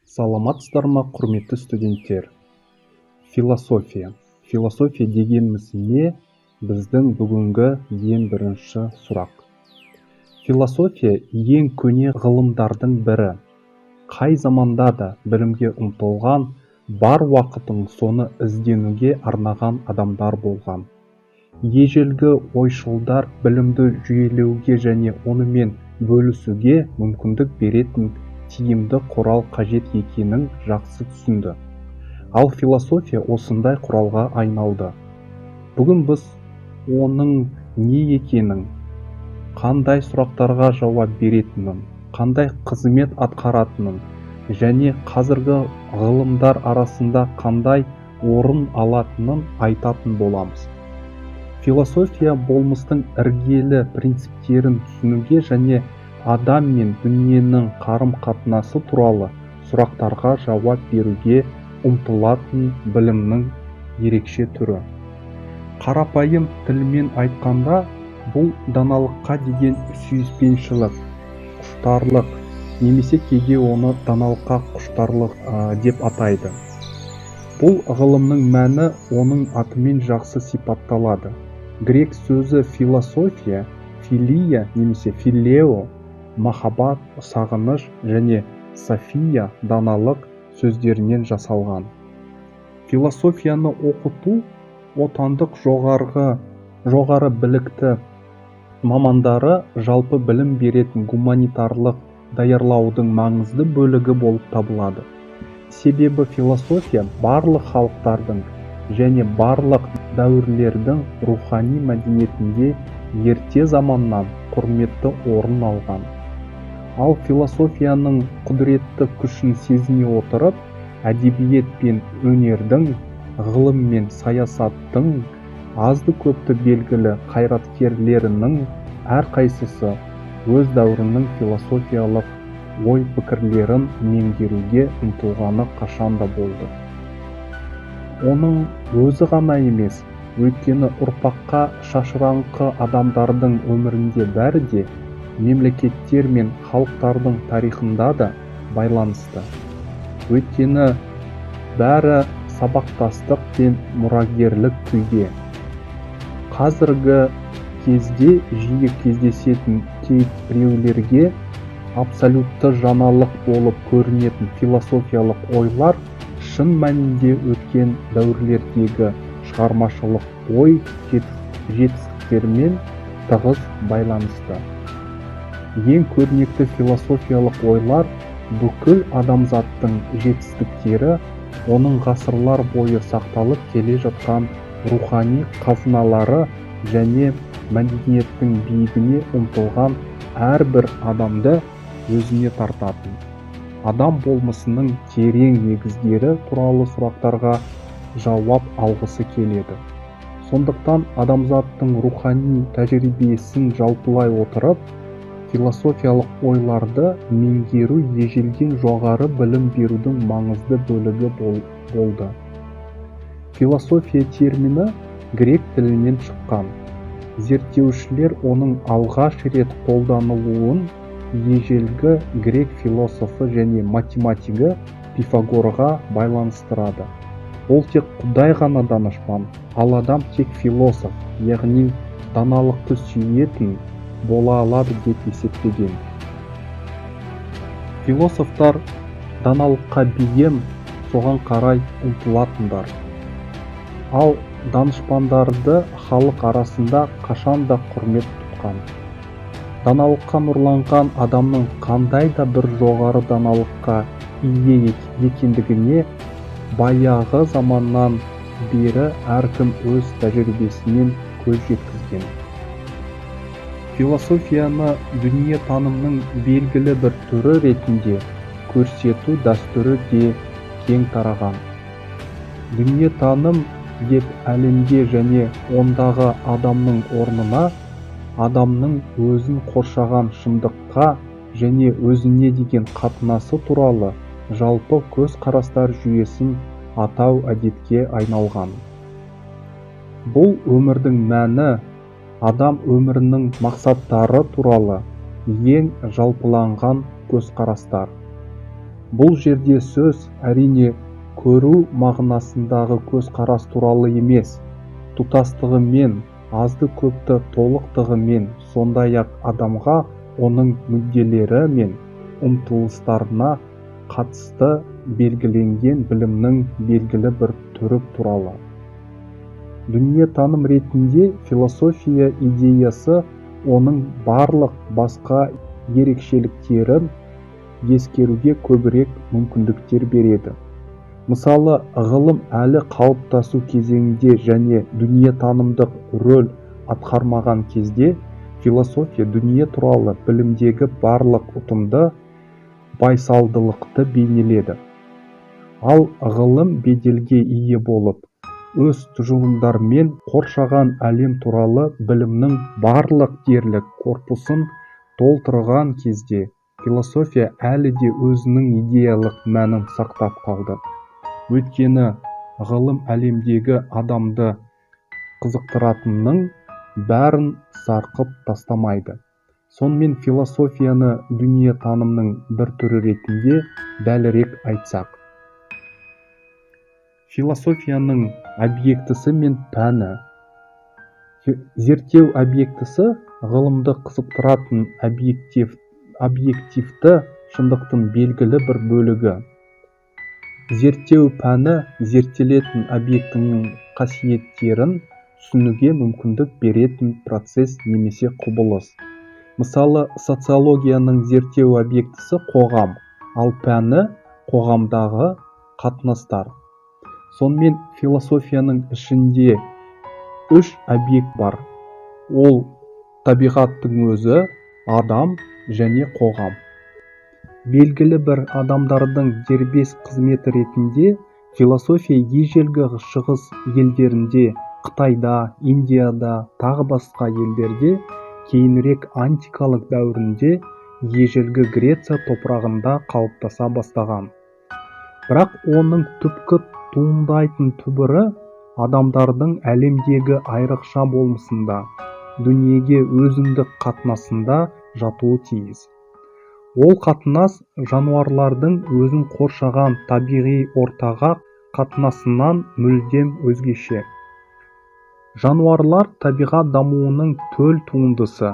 Саламатсыздар ма, құрметті студенттер? Философия дегеніміз не? Біздің бүгінгі ең бірінші сұрақ. Философия ең көне ғылымдардың бірі. Қай заманда да білімге ұмтылған, бар уақытын соны ізденуге арнаған адамдар болған. Ежелгі ойшылдар білімді жүйелеуге және онымен бөлісуге мүмкіндік беретін тиімді құрал қажет екенін жақсы түсінді. Ал философия осындай құралға айналды. Бүгін біз оның не екенін, қандай сұрақтарға жауап беретінін, қандай қызмет атқаратынын және қазіргі ғылымдар арасында қандай орын алатынын айтатын боламыз. Философия болмыстың іргелі принциптерін түсінуге және адам мен дүниенің қарым-қатынасы туралы сұрақтарға жауап беруге ұмтылатын білімнің ерекше түрі. Қарапайым тілмен айтқанда, бұл даналыққа деген сүйіспеншілік, құштарлық, немесе кейде оны даналыққа құштарлық деп атайды. Бұл ғылымның мәні оның атымен жақсы сипатталады. Грек сөзі философия, филия немесе филео, махаббат, сағыныш және софия, даналық сөздерінен жасалған. Философияны оқыту отандық жоғары білікті мамандары жалпы білім беретін гуманитарлық даярлаудың маңызды бөлігі болып табылады. Себебі философия барлық халықтардың және барлық дәуірлердің рухани мәдениетінде ерте заманнан құрметті орын алған. Ал философияның құдіретті күшін сезіне отырып, әдебиет пен өнердің, ғылым мен саясаттың, азды-көпті белгілі қайраткерлерінің әрқайсысы өз дәуірінің философиялық ой-пікірлерін меңгеруге ұмтылғаны қашанда болды. Оның өзі ғана емес, өйткені ұрпаққа шашыраңқы адамдардың өмірінде бәрі де, мемлекеттер мен халықтардың тарихында да байланысты. Өйткені бәрі сабақтастық пен мұрагерлік күйде. Қазіргі кезде жиі кездесетін кейбіреулерге абсолютті жаңалық болып көрінетін философиялық ойлар шын мәнінде өткен дәуірлердегі шығармашылық ой жетістіктермен тығыз байланысты. Ең көрнекті философиялық ойлар бүкіл адамзаттың жетістіктері, оның ғасырлар бойы сақталып келе жатқан рухани қазыналары және мәдениеттің биігіне ұмтылған әрбір адамды өзіне тартатын. Адам болмысының терең негіздері туралы сұрақтарға жауап алғысы келеді. Сондықтан адамзаттың рухани тәжірибесін жалпылай отырып, философиялық ойларды меңгеру ежелден жоғары білім берудің маңызды бөлігі болды. Философия термині грек тілінен шыққан. Зерттеушілер оның алғаш рет қолданылуын ежелгі грек философы және математигі Пифагорға байланыстырады. Ол тек Құдай ғана данышпан, ал адам тек философ, яғни даналықты сүйетін бола алады деп есептеген. Философтар даналыққа бейім, соған қарай ұмтылатындар. Ал данышпандарды халық арасында қашанда құрмет тұтқан. Даналыққа нұрланған адамның қандай да бір жоғары даналыққа ие екендігіне баяғы заманнан бері әркім өз тәжірибесінен көз жеткізген. Философияны дүниетанымның белгілі бір түрі ретінде көрсету дәстүрі де кең тараған. Дүниетаным деп әлемде және ондағы адамның орнына, адамның өзін қоршаған шындыққа және өзіне деген қатынасы туралы жалпы көзқарастар жүйесін атау әдетке айналған. Бұл өмірдің мәні, адам өмірінің мақсаттары туралы ең жалпыланған көзқарастар. Бұл жерде сөз әрине көру мағынасындағы көзқарас туралы емес, тұтастығымен, азды-көпті толықтығымен, сондай-ақ адамға оның мүдделері мен ұмтылыстарына қатысты белгіленген білімнің белгілі бір түрі туралы. Дүниетаным ретінде философия идеясы оның барлық басқа ерекшеліктерін ескеруге көбірек мүмкіндіктер береді. Мысалы, ғылым әлі қалыптасу кезеңінде және дүниетанымдық рөл атқармаған кезде философия дүние туралы білімдегі барлық ұтымды байсалдылықты бейнеледі. Ал ғылым беделге ие болып, өз тұжырымдарымен қоршаған әлем туралы білімнің барлық дерлік корпусын толтырған кезде, философия әлі де өзінің идеялық мәнін сақтап қалды. Өйткені ғылым әлемдегі адамды қызықтыратынның бәрін сарқып тастамайды. Сонымен философияны дүниетанымның бір түрі ретінде дәлірек айтсақ. Философияның объектісі мен пәні. Зерттеу объектісі ғылымды қызықтыратын объективті шындықтың белгілі бір бөлігі. Зерттеу пәні зерттелетін объектінің қасиеттерін түсінуге мүмкіндік беретін процесс немесе құбылыс. Мысалы, социологияның зерттеу объектісі қоғам, ал пәні қоғамдағы қатынастар. Сонымен философияның ішінде үш объект бар. Ол табиғаттың өзі, адам және қоғам. Белгілі бір адамдардың дербес қызметі ретінде философия ежелгі шығыс елдерінде, Қытайда, Индияда, тағы басқа елдерде, кейінірек антикалық дәуірінде ежелгі Греция топырағында қалыптаса бастаған. Бірақ оның түпкі туындайтын түбірі адамдардың әлемдегі айрықша болмысында, дүниеге өзіндік қатынасында жатуы тиіс. Ол қатынас жануарлардың өзін қоршаған табиғи ортаға қатынасынан мүлдем өзгеше. Жануарлар табиғат дамуының төл туындысы,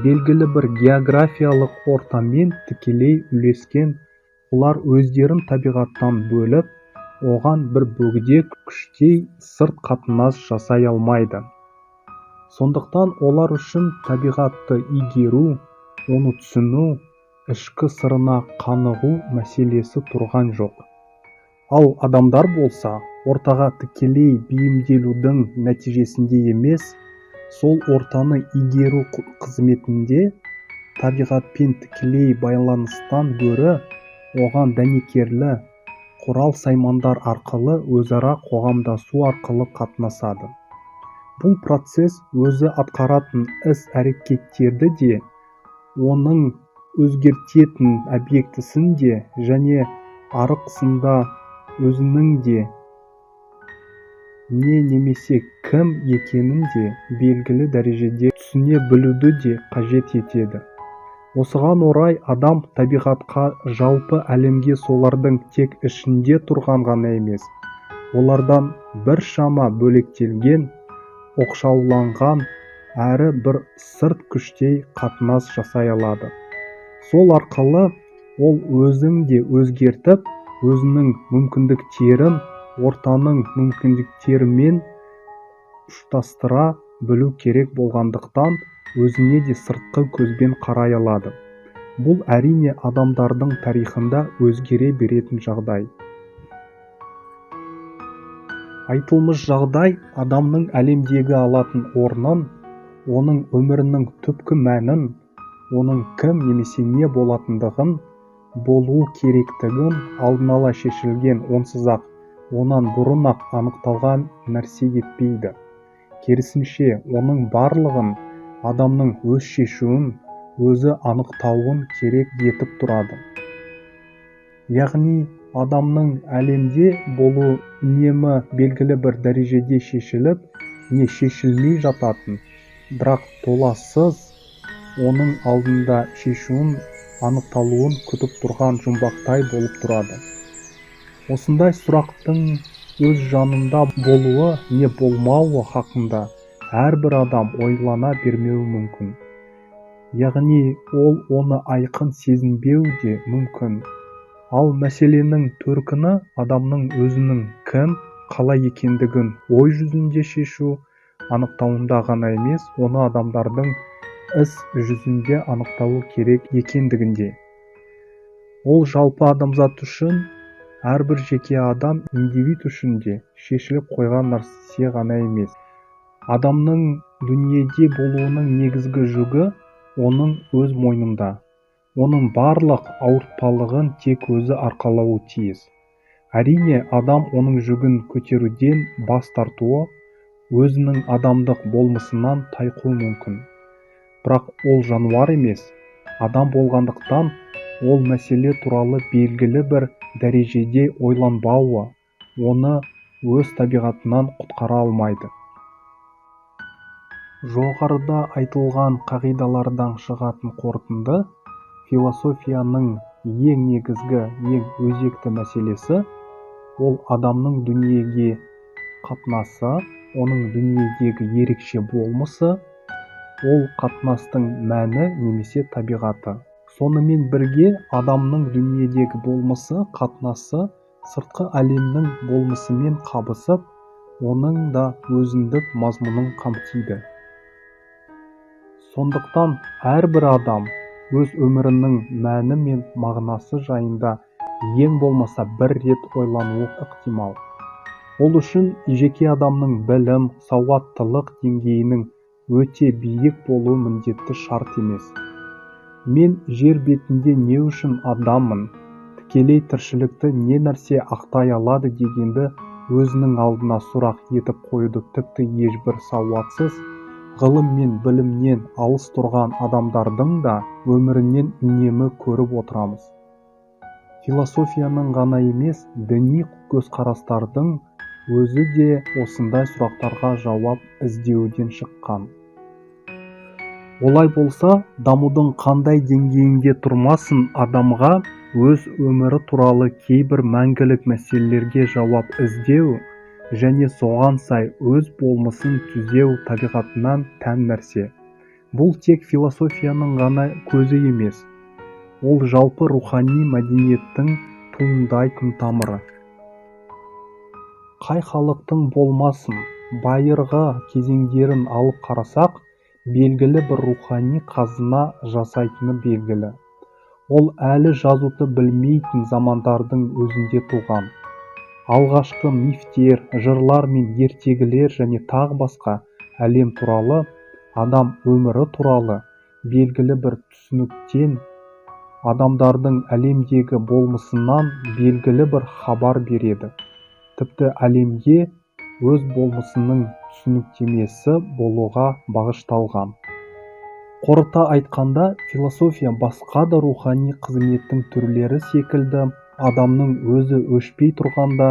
белгілі бір географиялық ортамен тікелей үйлескен, олар өздерін табиғаттан бөліп, оған бір бөгде күштей сырт қатынас жасай алмайды. Сондықтан олар үшін табиғатты игеру, оны түсіну, ішкі сырына қанығу мәселесі тұрған жоқ. Ал адамдар болса, ортаға тікелей бейімделудің нәтижесінде емес, сол ортаны игеру қызметінде табиғатпен тікелей байланыстан гөрі оған дәнекерлі құрал-саймандар арқылы өзара қоғамдасу арқылы қатынасады. Бұл процесс өзі атқаратын іс-әрекеттерді де, оның өзгертетін объектісін де және арқысында өзінің де не немесе кім екенін де белгілі дәрежеде түсіне білуді де қажет етеді. Осыған орай адам табиғатқа, жалпы әлемге солардың тек ішінде тұрған ғана емес, олардан біршама бөлектелген, оқшауланған әрі бір сырт күштей қатынас жасай алады. Сол арқылы ол өзін де өзгертіп, өзінің мүмкіндіктерін ортаның мүмкіндіктерімен ұштастыра білу керек болғандықтан, өзіне де сыртқы көзбен қарай алады. Бұл әрине адамдардың тарихында өзгере беретін жағдай. Айтылмыш жағдай адамның әлемдегі алатын орнын, оның өмірінің түпкі мәнін, оның кім немесе не болатындығын, болуы керектігін алдын ала шешілген, онсыз-ақ онан бұрын-ақ анықталған нәрсе етпейді. Керісінше, оның барлығын адамның өз шешуін, өзі анықтауын керек етіп тұрады. Яғни, адамның әлемде болуы үнемі белгілі бір дәрежеде шешіліп, не шешілмей жататын, бірақ толассыз оның алдында шешуін анықталуын күтіп тұрған жұмбақтай болып тұрады. Осындай сұрақтың өз жанында болуы не болмауы хақында әрбір адам ойлана бермеуі мүмкін. Яғни ол оны айқын сезінбеу де мүмкін. Ал мәселенің төркіні адамның өзінің кім, қалай екендігін ой жүзінде шешу анықтауында ғана емес, оны адамдардың іс жүзінде анықтауы керек екендігінде. Ол жалпы адамзат үшін, әрбір жеке адам, индивид үшін де шешіліп қойған нәрсе ғана емес. Адамның дүниеде болуының негізгі жүгі оның өз мойнында. Оның барлық ауыртпалығын тек өзі арқалауы тиіс. Әрине, адам оның жүгін көтеруден бас тартуы, өзінің адамдық болмысынан тайқуы мүмкін. Бірақ ол жануар емес, адам болғандықтан ол мәселе туралы белгілі бір дәрежеде ойланбауы, оны өз табиғатынан құтқара алмайды. Жоғарыда айтылған қағидалардан шығатын қорытынды, философияның ең негізгі, ең өзекті мәселесі ол адамның дүниеге қатынасы, оның дүниедегі ерекше болмысы, ол қатынастың мәні немесе табиғаты. Сонымен бірге адамның дүниедегі болмысы, қатынасы сыртқы әлемнің болмысымен қабысып, оның да өзіндік мазмұнын қамтиды. Сондықтан әрбір адам өз өмірінің мәні мен мағынасы жайында ең болмаса бір рет ойлануы ықтимал. Ол үшін жеке адамның білім, сауаттылық деңгейінің өте биік болуы міндетті шарт емес. Мен жер бетінде не үшін адаммын, тікелей тіршілікті не нәрсе ақтай алады дегенді өзінің алдына сұрақ етіп қоюды тіпті ешбір сауатсыз, ғылым мен білімнен алыс тұрған адамдардың да өмірінен үнемі көріп отырамыз. Философияның ғана емес, діни көзқарастардың өзі де осындай сұрақтарға жауап іздеуден шыққан. Олай болса, дамудың қандай деңгейінде тұрмасын адамға өз өмірі туралы кейбір мәңгілік мәселелерге жауап іздеу және соған сай өз болмысын түзеу табиғатынан тән нәрсе. Бұл тек философияның ғана көзі емес, ол жалпы рухани мәдениеттің туындайтын тамыры. Қай халықтың болмасын, байырғы кезеңдерін алып қарасақ, белгілі бір рухани қазына жасайтыны белгілі. Ол әлі жазуды білмейтін замандардың өзінде туған. Алғашқы мифтер, жырлар мен ертегілер және тағы басқа әлем туралы, адам өмірі туралы белгілі бір түсініктен, адамдардың әлемдегі болмысынан белгілі бір хабар береді. Тіпті әлемге өз болмысының түсініктемесі болуға бағышталған. Қорыта айтқанда, философия басқа да рухани қызметтің түрлері секілді адамның өзі өшпей тұрғанда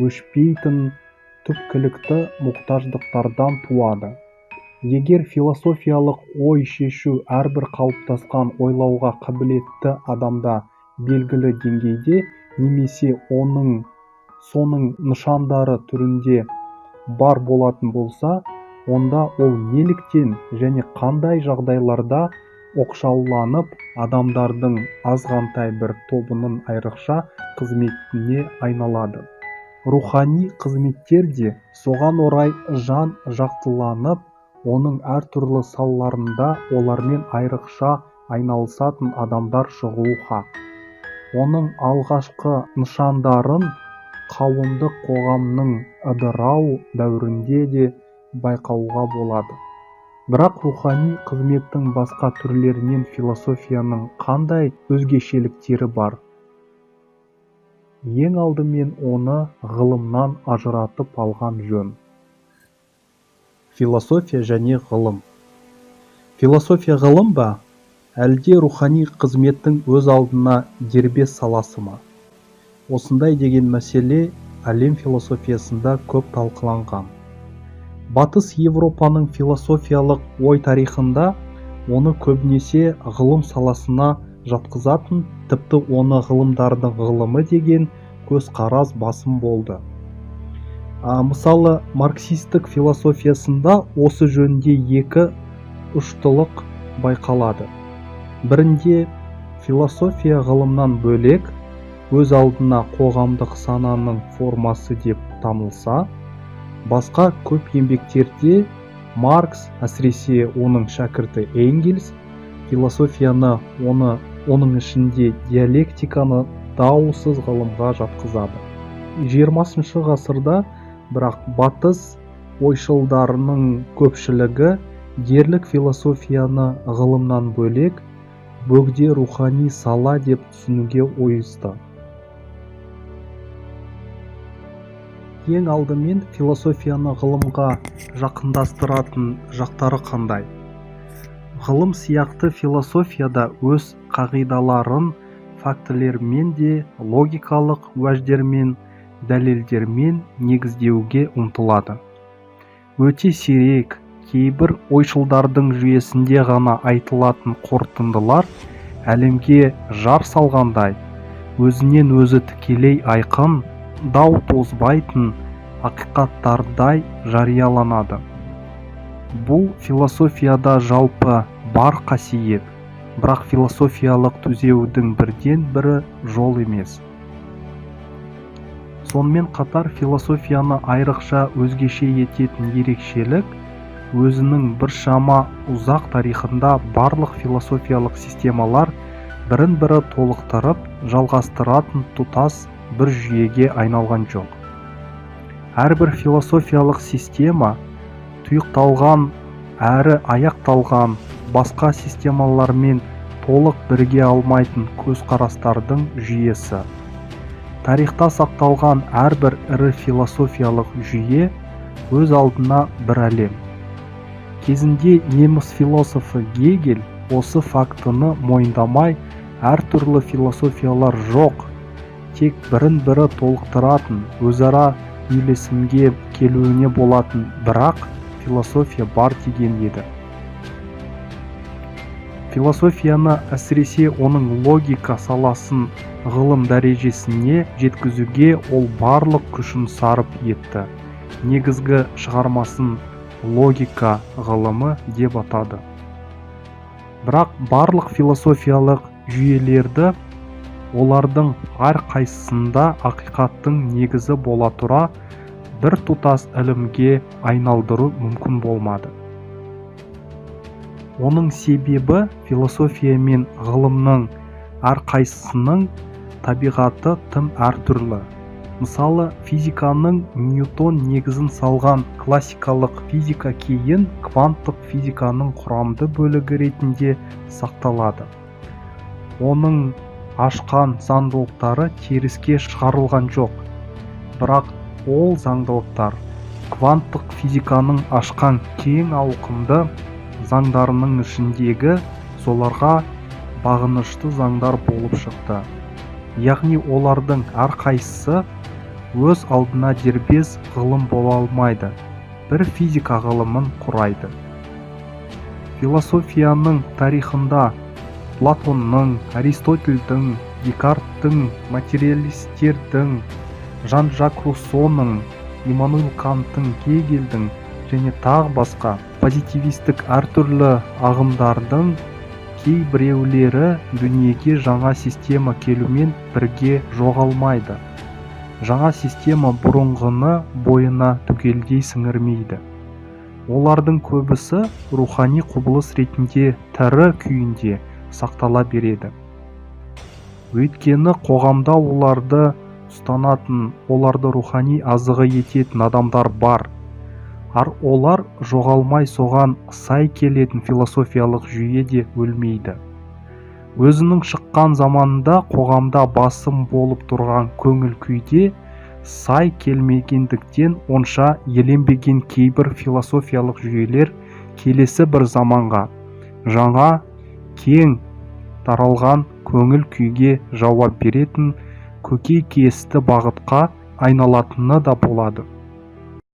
өшпейтін түпкілікті мұқтаждықтардан туады. Егер философиялық ой шешу әрбір қалыптасқан ойлауға қабілетті адамда белгілі деңгейде немесе соның нышандары түрінде бар болатын болса, онда ол неліктен және қандай жағдайларда оқшауланып адамдардың азғантай бір тобының айрықша қызметіне айналады. Рухани қызметтер де соған орай жан жақтыланып, оның әртүрлі салаларында олармен айрықша айналысатын адамдар шығуы хақ. Оның алғашқы нышандарын қауымдық қоғамның ыдырау дәуірінде де байқауға болады. Бірақ рухани қызметтің басқа түрлерінен философияның қандай өзгешеліктері бар? Ең алдымен оны ғылымнан ажыратып алған жөн. Философия және ғылым. Философия ғылым ба, әлде рухани қызметтің өз алдына дербес саласы ма? Осындай деген мәселе әлем философиясында көп талқыланған. Батыс Европаның философиялық ой тарихында оны көбінесе ғылым саласына жатқызатын, тіпті оны ғылымдардың ғылымы деген көзқарас басым болды. Мысалы, марксистік философиясында осы жөнінде екі ұштылық байқалады. Бірінде философия ғылымнан бөлек, өз алдына қоғамдық сананың формасы деп танылса, басқа көп еңбектерде Маркс, әсіресе оның шәкірті Энгельс, философияны, оның ішінде диалектиканы даусыз ғылымға жатқызады. 20 ғасырда, бірақ батыс ойшылдарының көпшілігі дерлік философияны ғылымнан бөлек, бөгде рухани сала деп түсінуге ойысты. Ең алдымен философияны ғылымға жақындастыратын жақтары қандай? Ғылым сияқты философияда өз қағидаларын фактілермен де логикалық уәждермен, дәлелдермен негіздеуге ұмтылады. Өте сирек, кейбір ойшылдардың жүйесінде ғана айтылатын қорытындылар әлемге жар салғандай, өзінен өзі тікелей айқын, дау тозбайтын ақиқаттардай жарияланады. Бұл философияда жалпы бар қасиет, бірақ философиялық түзеудің бірден бірі жол емес. Сонымен қатар философияны айрықша өзгеше ететін ерекшелік, өзінің біршама ұзақ тарихында барлық философиялық системалар бірін-бірі толықтырып, жалғастыратын тұтас бір жүйеге айналған жоқ. Әрбір философиялық система тұйықталған әрі аяқталған басқа системалармен толық бірге алмайтын көзқарастардың жүйесі. Тарихта сақталған әрбір ірі философиялық жүйе өз алдына бір әлем. Кезінде неміс философы Гегель осы фактыны мойындамай, әртүрлі философиялар жоқ, тек бірін-бірі толықтыратын, өзара үйлесімге келуіне болатын бірақ философия бар деген еді. Философияны, әсіресе оның логика саласын ғылым дәрежесіне жеткізуге ол барлық күшін сарып етті. Негізгі шығармасын логика ғылымы деп атады. Бірақ барлық философиялық жүйелерді олардың әрқайсысында ақиқаттың негізі бола тұра бір тұтас ілімге айналдыру мүмкін болмады. Оның себебі философия мен ғылымның әрқайсысының табиғаты тым әртүрлі. Мысалы, физиканың Ньютон негізін салған классикалық физика кейін кванттық физиканың құрамды бөлігі ретінде сақталады. Оның ашқан заңдылықтары теріске шығарылған жоқ, бірақ ол заңдылықтар кванттық физиканың ашқан кең ауқымды заңдарының ішіндегі соларға бағынышты заңдар болып шықты. Яғни олардың әрқайсысы өз алдына дербес ғылым бола алмайды, бір физика ғылымын құрайды. Философияның тарихында Платонның, Аристотельдің, Декарттың, материалистердің, Жан-Жак Руссоның, Иммануил Канттың, Гегельдің және тағы басқа позитивистік әртүрлі ағымдардың кейбіреулері дүниеге жаңа система келумен бірге жоғалмайды. Жаңа система бұрынғыны бойына түгелдей сіңірмейді. Олардың көбісі рухани құбылыс ретінде тірі күйінде сақтала береді. Өйткені қоғамда оларды ұстанатын, оларды рухани азығы ететін адамдар бар. Олар жоғалмай соған сай келетін философиялық жүйе де өлмейді. Өзінің шыққан заманында қоғамда басым болып тұрған көңіл күйде сай келмегендіктен онша еленбеген кейбір философиялық жүйелер келесі бір заманға, жаңа, кең таралған көңіл күйге жауап беретін көкейкесті бағытқа айналатыны да болады.